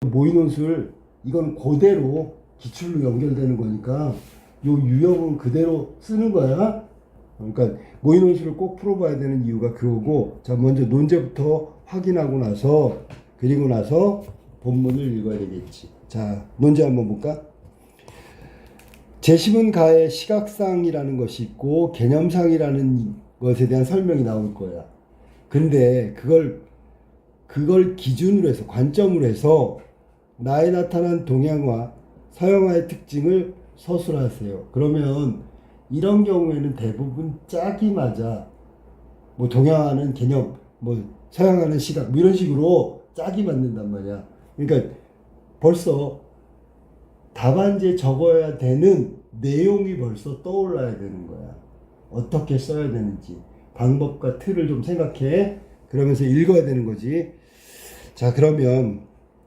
모의논술 이건 그대로 기출로 연결되는 거니까 요 유형은 그대로 쓰는 거야. 그러니까 모의논술을 꼭 풀어봐야 되는 이유가 그거고, 자 먼저 논제부터 확인하고 나서 그리고 나서 본문을 읽어야 되겠지. 자 논제 한번 볼까? 재심은 가에 시각상이라는 것이 있고 개념상이라는 것에 대한 설명이 나올 거야. 근데 그걸 기준으로 해서 관점으로 해서 나에 나타난 동양화, 서양화의 특징을 서술하세요. 그러면 이런 경우에는 대부분 짝이 맞아. 뭐 동양화는 개념, 뭐 서양화는 시각, 뭐 이런 식으로 짝이 맞는단 말이야. 그러니까 벌써 답안지에 적어야 되는 내용이 벌써 떠올라야 되는 거야. 어떻게 써야 되는지 방법과 틀을 좀 생각해. 그러면서 읽어야 되는 거지. 자 그러면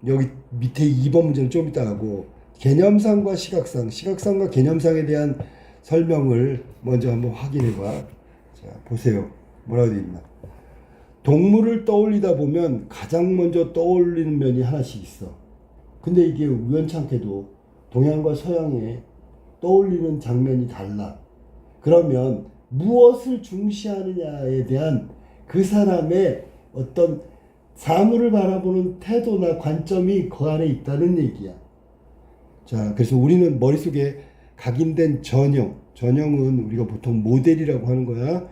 여기 밑에 2번 문제는 좀 이따 하고, 개념상과 시각상, 시각상과 개념상에 대한 설명을 먼저 한번 확인해 봐. 자 보세요. 뭐라고 되어 있나. 동물을 떠올리다 보면 가장 먼저 떠올리는 면이 하나씩 있어. 근데 이게 우연찮게도 동양과 서양에 떠올리는 장면이 달라. 그러면 무엇을 중시하느냐에 대한 그 사람의 어떤 사물을 바라보는 태도나 관점이 그 안에 있다는 얘기야. 자, 그래서 우리는 머릿속에 각인된 전형은 우리가 보통 모델이라고 하는 거야.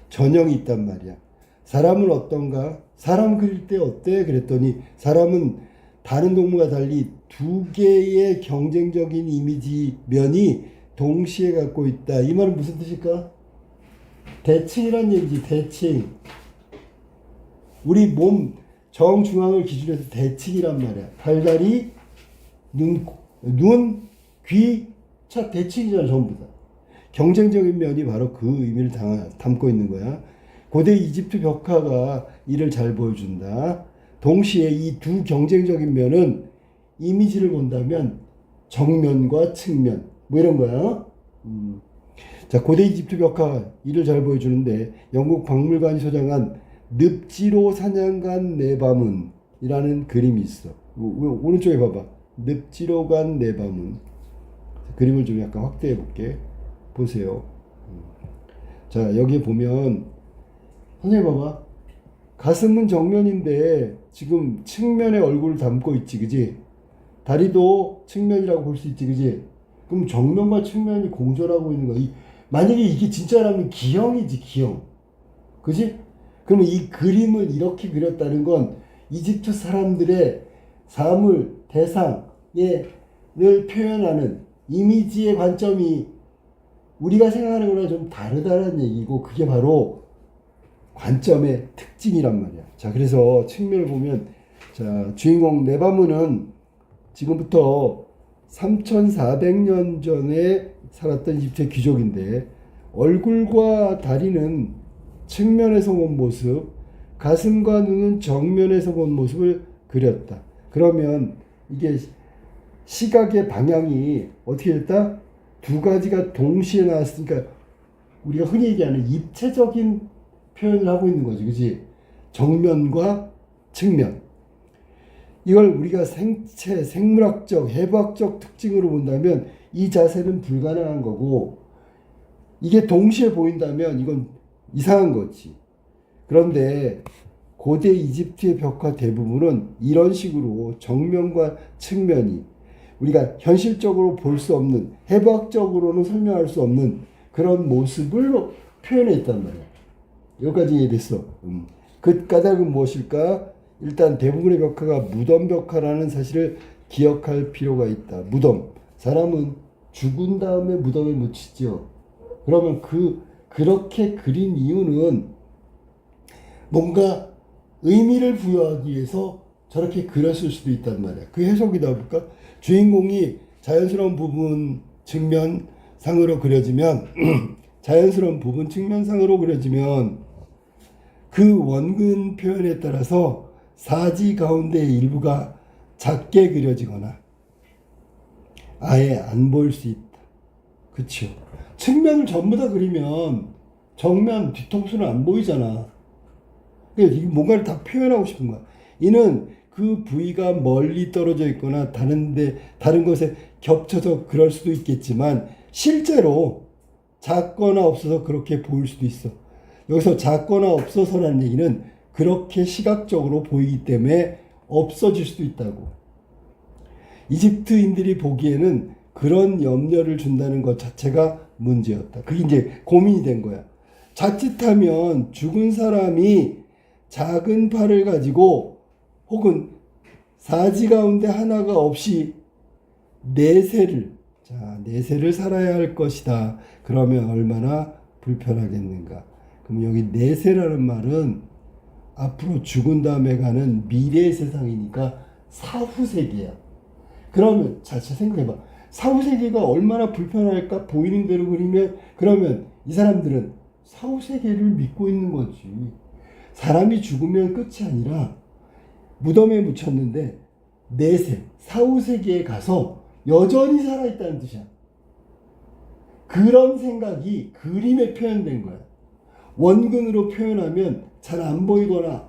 전형이 있단 말이야. 사람은 어떤가? 사람 그릴 때 어때? 그랬더니 사람은 다른 동물과 달리 두 개의 경쟁적인 이미지 면이 동시에 갖고 있다. 이 말은 무슨 뜻일까? 대칭이란 얘기지. 대칭. 우리 몸 정중앙을 기준으로 해서 대칭이란 말이야. 팔다리, 눈, 귀, 차 대칭이잖아. 전부 다. 경쟁적인 면이 바로 그 의미를 담고 있는 거야. 고대 이집트 벽화가 이를 잘 보여준다. 동시에 이 두 경쟁적인 면은 이미지를 본다면 정면과 측면 뭐 이런 거야. 자 고대 이집트 벽화 이를 잘 보여주는데, 영국 박물관이 소장한 늪지로 사냥간 내 밤은 이라는 그림이 있어. 오른쪽에 봐봐. 늪지로 간 내 밤은. 그림을 좀 약간 확대해 볼게. 보세요. 자 여기 보면 선생님 봐봐. 가슴은 정면인데 지금 측면에 얼굴을 담고 있지, 그지? 다리도 측면이라고 볼 수 있지, 그지? 그럼 정면과 측면이 공존하고 있는 거야. 만약에 이게 진짜라면 기형이지, 기형. 그지? 그러면 이 그림을 이렇게 그렸다는 건 이집트 사람들의 사물, 대상을 표현하는 이미지의 관점이 우리가 생각하는 거랑 좀 다르다는 얘기고, 그게 바로 관점의 특징이란 말이야. 자, 그래서 측면을 보면, 자, 주인공 네바무는 지금부터 3400년 전에 살았던 이집트의 귀족인데, 얼굴과 다리는 측면에서 본 모습, 가슴과 눈은 정면에서 본 모습을 그렸다. 그러면 이게 시각의 방향이 어떻게 됐다? 두 가지가 동시에 나왔으니까 우리가 흔히 얘기하는 입체적인 표현을 하고 있는 거지, 그지? 정면과 측면. 이걸 우리가 생체, 생물학적, 해부학적 특징으로 본다면 이 자세는 불가능한 거고, 이게 동시에 보인다면 이건 이상한 거지. 그런데 고대 이집트의 벽화 대부분은 이런 식으로 정면과 측면이 우리가 현실적으로 볼 수 없는, 해부학적으로는 설명할 수 없는 그런 모습을 표현해 있단 말이야. 여기까지 이해됐어. 그 까닭은 무엇일까? 일단 대부분의 벽화가 무덤 벽화라는 사실을 기억할 필요가 있다. 무덤. 사람은 죽은 다음에 무덤에 묻히죠. 그러면 그렇게 그린 이유는 뭔가 의미를 부여하기 위해서 저렇게 그렸을 수도 있단 말이야. 그 해석이 나올까? 주인공이 자연스러운 부분 측면상으로 그려지면 자연스러운 부분 측면상으로 그려지면 그 원근 표현에 따라서 사지 가운데의 일부가 작게 그려지거나 아예 안 보일 수 있다. 그쵸? 측면을 전부 다 그리면 정면, 뒤통수는 안 보이잖아. 그러니까 뭔가를 다 표현하고 싶은 거야. 이는 그 부위가 멀리 떨어져 있거나 다른 것에 겹쳐서 그럴 수도 있겠지만 실제로 작거나 없어서 그렇게 보일 수도 있어. 여기서 작거나 없어서라는 얘기는 그렇게 시각적으로 보이기 때문에 없어질 수도 있다고. 이집트인들이 보기에는 그런 염려를 준다는 것 자체가 문제였다. 그게 이제 고민이 된 거야. 자칫하면 죽은 사람이 작은 팔을 가지고 혹은 사지 가운데 하나가 없이 내세를 살아야 할 것이다. 그러면 얼마나 불편하겠는가. 그럼 여기 내세라는 말은 앞으로 죽은 다음에 가는 미래의 세상이니까 사후세계야. 그러면 자 생각해봐. 사후세계가 얼마나 불편할까 보이는 대로 그리면 그러면 이 사람들은 사후세계를 믿고 있는 거지. 사람이 죽으면 끝이 아니라 무덤에 묻혔는데 내세, 사후세계에 가서 여전히 살아있다는 뜻이야. 그런 생각이 그림에 표현된 거야. 원근으로 표현하면 잘 안 보이거나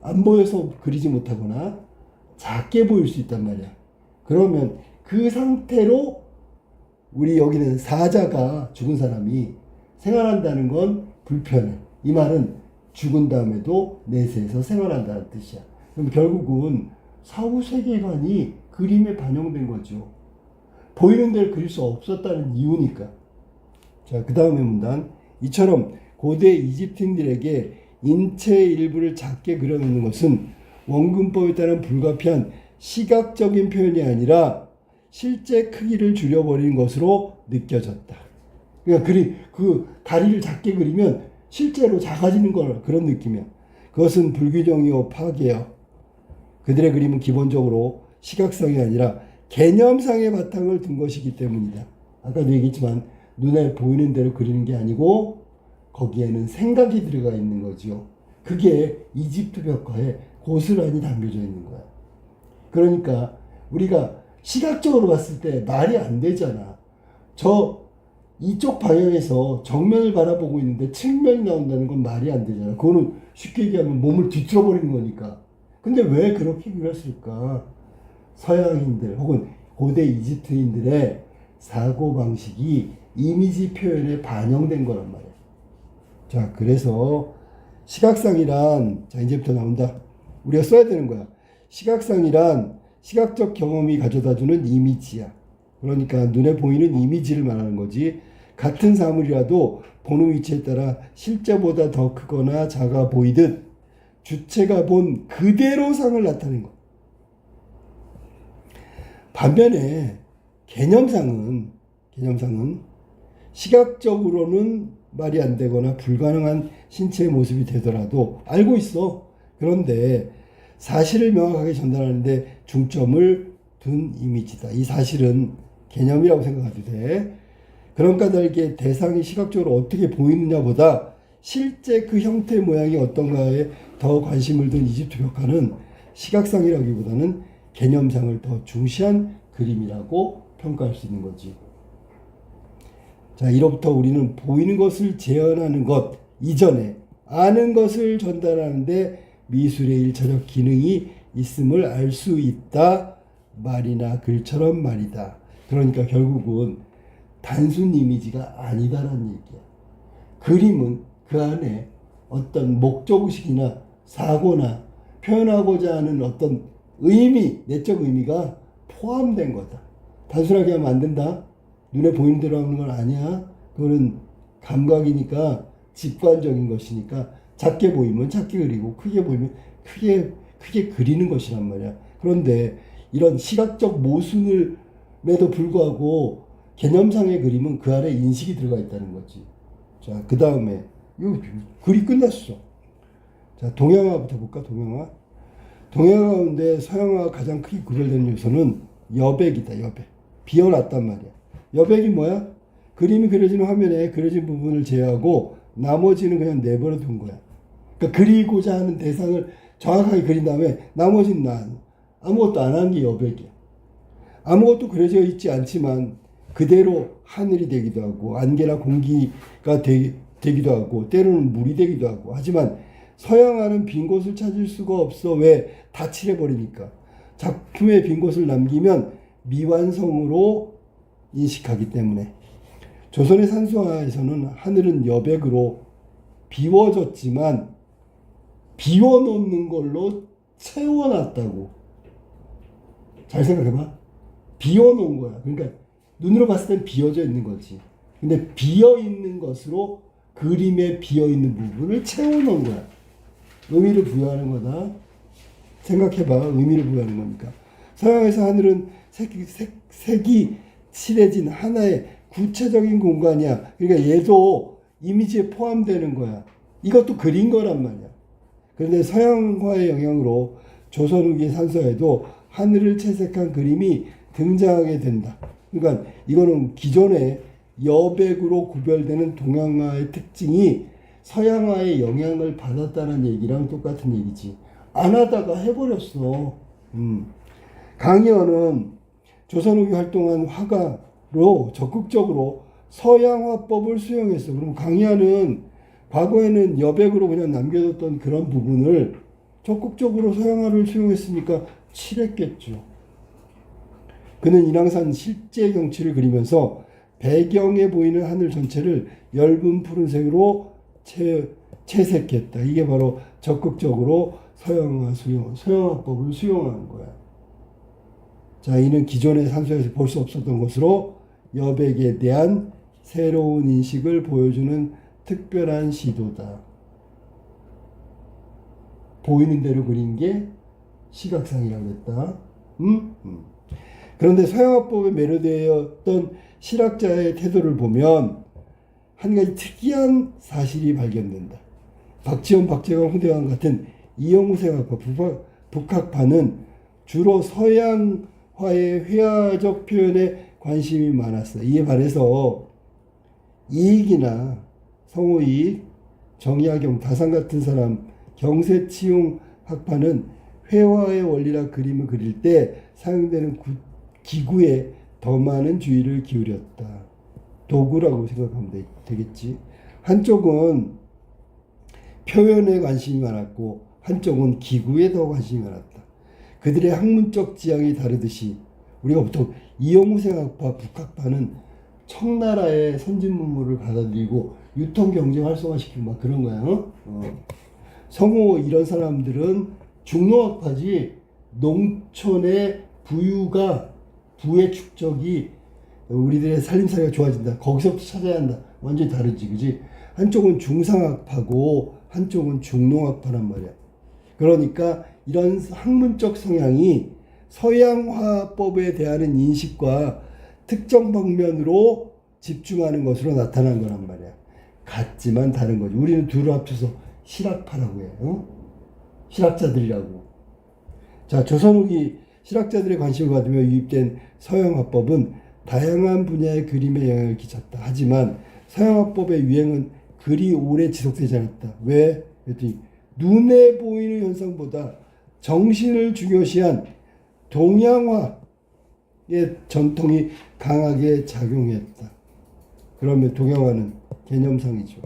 안 보여서 그리지 못하거나 작게 보일 수 있단 말이야. 그러면 그 상태로 우리 여기는 사자가 죽은 사람이 생활한다는 건 불편해. 이 말은 죽은 다음에도 내세에서 생활한다는 뜻이야. 그럼 결국은 사후세계관이 그림에 반영된 거죠. 보이는 대로 그릴 수 없었다는 이유니까. 자, 그 다음에 문단. 이처럼 고대 이집트인들에게 인체의 일부를 작게 그려놓는 것은 원근법에 따른 불가피한 시각적인 표현이 아니라 실제 크기를 줄여버리는 것으로 느껴졌다. 그러니까 그 다리를 작게 그리면 실제로 작아지는 걸 그런 느낌이야. 그것은 불규정이요 파괴요. 그들의 그림은 기본적으로 시각성이 아니라 개념상의 바탕을 둔 것이기 때문이다. 아까도 얘기했지만 눈에 보이는 대로 그리는 게 아니고 거기에는 생각이 들어가 있는 거죠. 그게 이집트 벽화에 고스란히 담겨져 있는 거야. 그러니까 우리가 시각적으로 봤을 때 말이 안 되잖아. 이쪽 방향에서 정면을 바라보고 있는데 측면이 나온다는 건 말이 안 되잖아. 그거는 쉽게 얘기하면 몸을 뒤틀어 버리는 거니까. 근데 왜 그렇게 그렸을까? 서양인들 혹은 고대 이집트인들의 사고방식이 이미지 표현에 반영된 거란 말이야. 자, 그래서 시각상이란, 자, 이제부터 나온다. 우리가 써야 되는 거야. 시각상이란 시각적 경험이 가져다주는 이미지야. 그러니까 눈에 보이는 이미지를 말하는 거지. 같은 사물이라도 보는 위치에 따라 실제보다 더 크거나 작아 보이듯 주체가 본 그대로 상을 나타내는 거. 반면에 개념상은 시각적으로는 말이 안 되거나 불가능한 신체의 모습이 되더라도 알고 있어. 그런데 사실을 명확하게 전달하는데 중점을 둔 이미지다. 이 사실은 개념이라고 생각해도 돼. 그런 까닭에 대상이 시각적으로 어떻게 보이느냐보다 실제 그 형태 모양이 어떤가에 더 관심을 둔 이집트 벽화는 시각상이라기보다는 개념상을 더 중시한 그림이라고 평가할 수 있는 거지. 자, 이로부터 우리는 보이는 것을 재현하는 것 이전에 아는 것을 전달하는데 미술의 1차적 기능이 있음을 알 수 있다. 말이나 글처럼 말이다. 그러니까 결국은 단순 이미지가 아니다라는 얘기야. 그림은 그 안에 어떤 목적의식이나 사고나 표현하고자 하는 어떤 의미, 내적 의미가 포함된 거다. 단순하게 하면 안 된다. 눈에 보이는 대로 하는 건 아니야. 그거는 감각이니까 직관적인 것이니까 작게 보이면 작게 그리고 크게 보이면 크게 그리는 것이란 말이야. 그런데 이런 시각적 모순임에도 불구하고 개념상의 그림은 그 안에 인식이 들어가 있다는 거지. 자, 그 다음에 이거 글이 끝났어. 자, 동양화부터 볼까? 동양화 가운데 서양화가 가장 크게 구별되는 요소는 여백이다. 여백. 비워놨단 말이야. 여백이 뭐야? 그림이 그려지는 화면에 그려진 부분을 제외하고 나머지는 그냥 내버려 둔 거야. 그러니까 그리고자 하는 대상을 정확하게 그린 다음에 나머지는 아무것도 안 한 게 여백이야. 아무것도 그려져 있지 않지만 그대로 하늘이 되기도 하고 안개나 공기가 되기도 하고 때로는 물이 되기도 하고 하지만 서양화는 빈 곳을 찾을 수가 없어. 왜? 다 칠해버리니까. 작품에 빈 곳을 남기면 미완성으로 인식하기 때문에. 조선의 산수화에서는 하늘은 여백으로 비워졌지만 비워놓는 걸로 채워놨다고. 잘 생각해봐. 비워놓은 거야. 그러니까 눈으로 봤을 땐 비어져 있는 거지. 근데 비어있는 것으로 그림에 비어있는 부분을 채워놓은 거야. 의미를 부여하는 거다. 생각해봐. 의미를 부여하는 거니까. 서양에서 하늘은 색이 칠해진 하나의 구체적인 공간이야. 그러니까 얘도 이미지에 포함되는 거야. 이것도 그린 거란 말이야. 그런데 서양화의 영향으로 조선 후기 산서에도 하늘을 채색한 그림이 등장하게 된다. 그러니까 이거는 기존의 여백으로 구별되는 동양화의 특징이 서양화의 영향을 받았다는 얘기랑 똑같은 얘기지. 안 하다가 해버렸어. 강희연은 조선 후기 활동한 화가로 적극적으로 서양화법을 수용했어. 그럼 강희연은 과거에는 여백으로 그냥 남겨뒀던 그런 부분을 적극적으로 서양화를 수용했으니까 칠했겠죠. 그는 인왕산 실제 경치를 그리면서 배경에 보이는 하늘 전체를 엷은 푸른색으로 채색했다. 이게 바로 적극적으로 서양화법을 수용한 거야. 자, 이는 기존의 산수에서 볼 수 없었던 것으로 여백에 대한 새로운 인식을 보여주는 특별한 시도다. 보이는 대로 그린 게 시각상이라고 했다. 그런데 서양화법에 매료되었던 실학자의 태도를 보면 한 가지 특이한 사실이 발견된다. 박지원, 박재광, 홍대광 같은 이영우생학파, 북학파는 주로 서양화의 회화적 표현에 관심이 많았어. 이에 반해서 이익이나 성호이익, 정약용, 다산 같은 사람, 경세치용 학파는 회화의 원리라 그림을 그릴 때 사용되는 기구에 더 많은 주의를 기울였다. 도구라고 생각하면 되겠지. 한쪽은 표현에 관심이 많았고 한쪽은 기구에 더 관심이 많았다. 그들의 학문적 지향이 다르듯이 우리가 보통 이영우생학파, 북학파는 청나라의 선진 문물을 받아들이고 유통 경제 활성화시키고 막 그런 거야. 성호 이런 사람들은 중농학파지. 농촌의 부의 축적이 우리들의 살림살이가 좋아진다. 거기서부터 찾아야 한다. 완전히 다르지, 그지? 한쪽은 중상학파고 한쪽은 중농학파란 말이야. 그러니까 이런 학문적 성향이 서양화법에 대한 인식과 특정 방면으로 집중하는 것으로 나타난 거란 말이야. 같지만 다른 거지. 우리는 둘을 합쳐서 실학파라고 해요. 실학자들이라고. 자, 조선 후기 실학자들의 관심을 받으며 유입된 서양화법은 다양한 분야의 그림에 영향을 끼쳤다. 하지만 서양화법의 유행은 그리 오래 지속되지 않았다. 왜? 그랬더니 눈에 보이는 현상보다 정신을 중요시한 동양화의 전통이 강하게 작용했다. 그러면 동양화는 개념상이죠.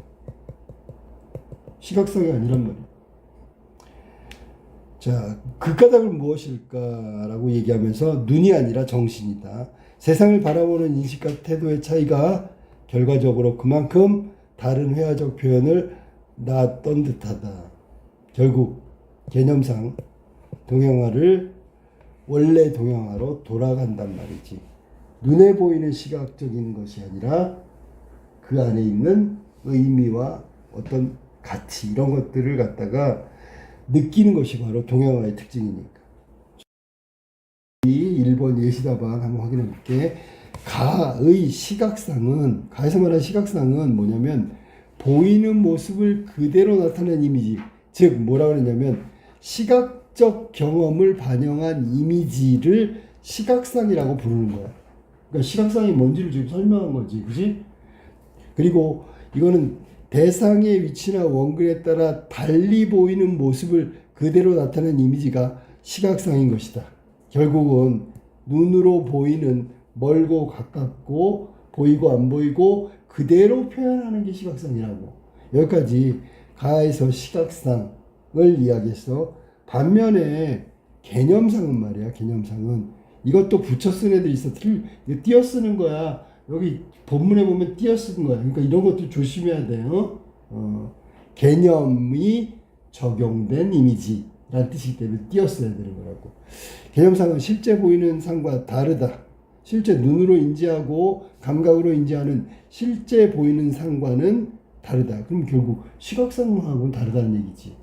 시각상이 아니란 말이에요. 자, 그 까닭은 무엇일까라고 얘기하면서 눈이 아니라 정신이다. 세상을 바라보는 인식과 태도의 차이가 결과적으로 그만큼 다른 회화적 표현을 낳았던 듯하다. 결국 개념상 동양화를 원래 동양화로 돌아간단 말이지. 눈에 보이는 시각적인 것이 아니라 그 안에 있는 의미와 어떤 가치 이런 것들을 갖다가 느끼는 것이 바로 동양화의 특징이니까. 이 1번 예시답안 한번 확인해 볼게. 가의 시각상은, 가에서 말하는 시각상은 뭐냐면 보이는 모습을 그대로 나타낸 이미지. 즉 뭐라 그러냐면 시각적 경험을 반영한 이미지를 시각상이라고 부르는 거야. 그러니까 시각상이 뭔지를 지금 설명한 거지, 그지? 그리고 이거는 대상의 위치나 원근에 따라 달리 보이는 모습을 그대로 나타낸 이미지가 시각상인 것이다. 결국은 눈으로 보이는 멀고 가깝고 보이고 안 보이고 그대로 표현하는 게 시각상이라고. 여기까지 가에서 시각상 이야기했어. 반면에 개념상은 말이야. 개념상은 이것도 붙여 쓴 애들이 있어. 이거 띄어 쓰는 거야. 여기 본문에 보면 띄어 쓰는 거야. 그러니까 이런 것도 조심해야 돼요. 개념이 적용된 이미지라는 뜻이기 때문에 띄어 써야 되는 거라고. 개념상은 실제 보이는 상과 다르다. 실제 눈으로 인지하고 감각으로 인지하는 실제 보이는 상과는 다르다. 그럼 결국 시각상하고는 다르다는 얘기지.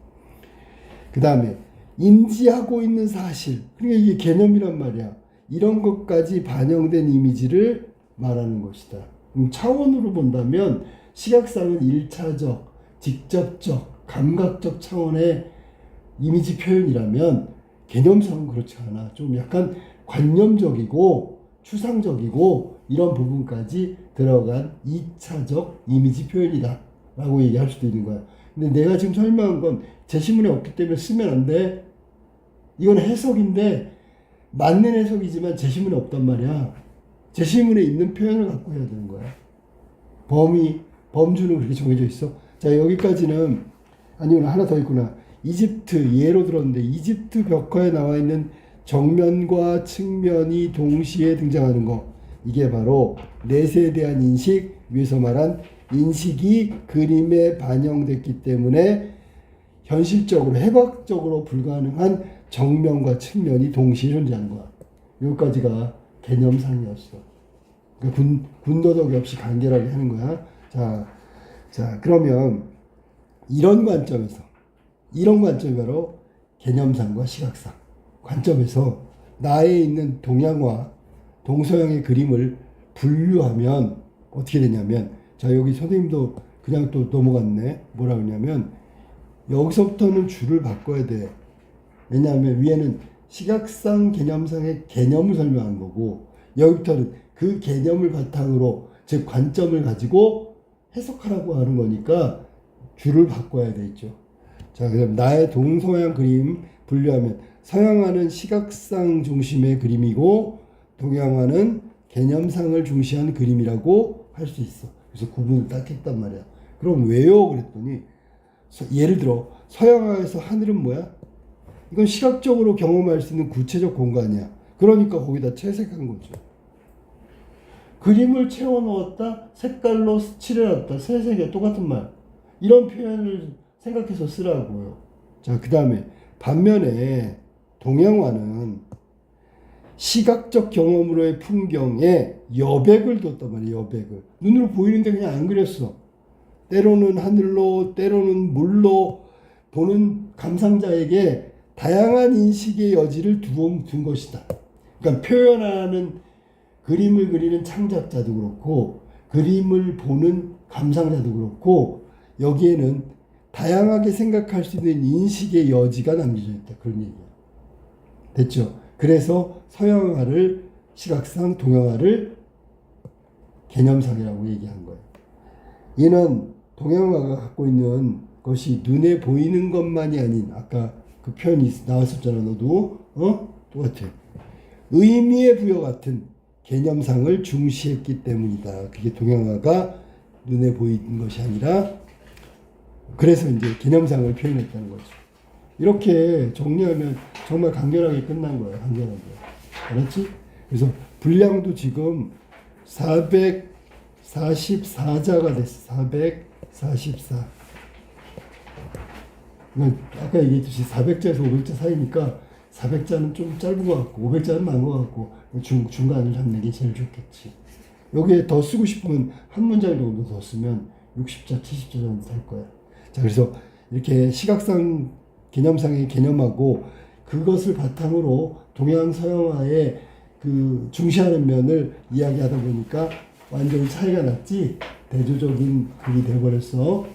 그 다음에 인지하고 있는 사실. 그러니까 이게 개념이란 말이야. 이런 것까지 반영된 이미지를 말하는 것이다. 차원으로 본다면 시각상은 1차적, 직접적, 감각적 차원의 이미지 표현이라면 개념상은 그렇지 않아. 좀 약간 관념적이고 추상적이고 이런 부분까지 들어간 2차적 이미지 표현이다 라고 얘기할 수도 있는 거야. 근데 내가 지금 설명한 건 제시문에 없기 때문에 쓰면 안 돼. 이건 해석인데 맞는 해석이지만 제시문에 없단 말이야. 제시문에 있는 표현을 갖고 해야 되는 거야. 범주는 그렇게 정해져 있어. 자, 여기까지는 아니구나. 하나 더 있구나. 이집트 예로 들었는데 이집트 벽화에 나와 있는 정면과 측면이 동시에 등장하는 거. 이게 바로 넷에 대한 인식, 위에서 말한 인식이 그림에 반영됐기 때문에 현실적으로 해박적으로 불가능한 정면과 측면이 동시에 존재하는 거야. 여기까지가 개념상이었어. 그러니까 군더더기 없이 간결하게 하는 거야. 자, 그러면 이런 관점이 바로 개념상과 시각상 관점에서 나에 있는 동양화, 동서양의 그림을 분류하면 어떻게 되냐면, 자, 여기 선생님도 그냥 또 넘어갔네. 뭐라 그러냐면, 여기서부터는 줄을 바꿔야 돼. 왜냐하면 위에는 시각상, 개념상의 개념을 설명한 거고, 여기부터는 그 개념을 바탕으로, 즉 관점을 가지고 해석하라고 하는 거니까 줄을 바꿔야 되겠죠. 자, 그럼 나의 동서양 그림 분류하면 서양화는 시각상 중심의 그림이고 동양화는 개념상을 중시한 그림이라고 할 수 있어. 그래서 구분을 딱 했단 말이야. 그럼 왜요? 그랬더니 예를 들어 서양화에서 하늘은 뭐야? 이건 시각적으로 경험할 수 있는 구체적 공간이야. 그러니까 거기다 채색한 거죠. 그림을 채워 넣었다, 색깔로 칠해놨다, 새색이야. 똑같은 말. 이런 표현을 생각해서 쓰라고요. 자, 그 다음에 반면에 동양화는 시각적 경험으로의 풍경에 여백을 뒀단 말이에요. 여백을. 눈으로 보이는데 그냥 안 그렸어. 때로는 하늘로, 때로는 물로 보는 감상자에게 다양한 인식의 여지를 둔 것이다. 그러니까 표현하는 그림을 그리는 창작자도 그렇고 그림을 보는 감상자도 그렇고 여기에는 다양하게 생각할 수 있는 인식의 여지가 남겨져 있다. 그런 얘기야. 됐죠? 그래서 서양화를 시각상, 동양화를 개념상이라고 얘기한 거예요. 이는 동양화가 갖고 있는 것이 눈에 보이는 것만이 아닌, 아까 그 표현이 나왔었잖아. 너도 똑같아. 의미의 부여 같은 개념상을 중시했기 때문이다. 그게 동양화가 눈에 보이는 것이 아니라, 그래서 이제 개념상을 표현했다는 거죠. 이렇게 정리하면 정말 간결하게 끝난 거예요. 간결하게. 알았지? 그래서 분량도 지금 444자가 됐어. 444. 아까 얘기했듯이 400자에서 500자 사이니까 400자는 좀 짧은 것 같고 500자는 많은 것 같고 중간을 잡는 게 제일 좋겠지. 여기에 더 쓰고 싶으면 한 문장 정도 더 쓰면 60자, 70자 정도 될 거야. 자, 그래서 이렇게 시각상, 개념상의 개념하고 그것을 바탕으로 동양 서양화의 그 중시하는 면을 이야기하다 보니까 완전히 차이가 났지. 대조적인 글이 되어버렸어.